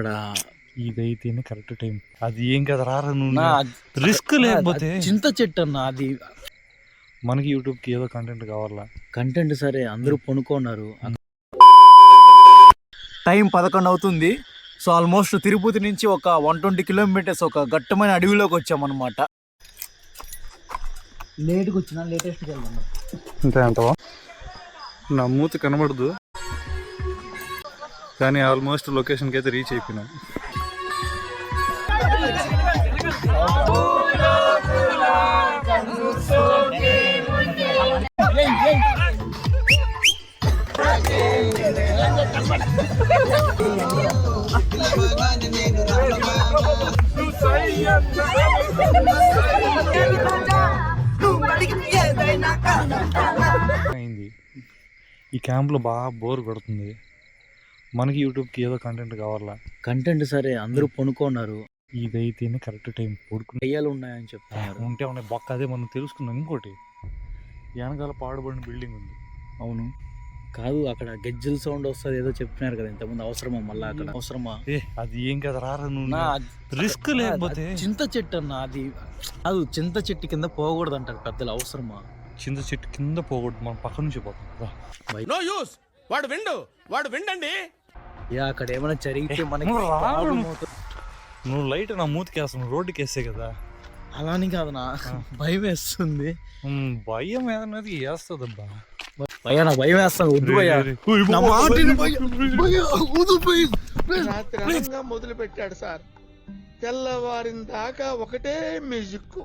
అక్కడ ఇదైతేనే correct time. అది ఏం కదా రారా రిస్క్ లేకపోతే. చింత చెట్టు అన్న అది. మనకి యూట్యూబ్ కి ఏదో కంటెంట్ కావాలా. కంటెంట్ సరే అందరూ కొనుక్కున్నారు. టైం 11 అవుతుంది. సో ఆల్మోస్ట్ తిరుపతి నుంచి ఒక 120 కిలోమీటర్స్ ఒక ఘట్టమైన అడవిలోకి వచ్చామన్నమాట. లేట్గా వచ్చినా లేటెస్ట్కి వెళ్దాం. అంతే అంతవా? నా మూతి కనబడదు కానీ ఆల్మోస్ట్ లొకేషన్కి అయితే రీచ్ అయిపోయినాం. అయింది. ఈ క్యాంప్లో బాగా బోర్ కొడుతుంది. మనకి యూట్యూబ్కి ఏదో కంటెంట్ కావాలా. కంటెంట్ సరే అందరూ కొనుక్కున్నారు. ఇదైతేనే కరెక్ట్ టైం. పడుకుని దయ్యాలు ఉన్నాయని చెప్తున్నారు. ఉంటే ఉన్నాయి బొక్క. అదే మనం తెలుసుకున్నాం. ఇంకోటి వెనకాల పాడుబడిన బిల్డింగ్ ఉంది. అవును కాదు, అక్కడ గెజ్జల్ సౌండ్ వస్తుంది ఏదో చెప్తున్నారు కదా ఇంతకుముందు. అవసరమా మళ్ళీ అక్కడ? అవసరమా? అది ఏం కదా రారా రిస్క్ లేకపోతే. చింత చెట్టు అన్న అది. కాదు, చింత చెట్టు కింద పోకూడదు అంటారు పెద్దలు. అవసరమా? చింత చెట్టు కింద పోకూడదు, మనం పక్క నుంచి పోతాం. వాడు విండండి. అక్కడ ఏమైనా జరిగితే మనకి నువ్వు లైట్ నా మూతికి వేస్తాను, రోడ్డుకి వేస్తే కదా. అలాని కాదు, నా భయం వేస్తుంది. భయం ఏదన్నది వేస్తుందబ్బా. భయ నాకు భయం వేస్తాను. వద్దు భయ్యా. రాత్రి మొదలు పెట్టాడు సార్. తెల్లవారిన దాకా ఒకటే మ్యూజిక్.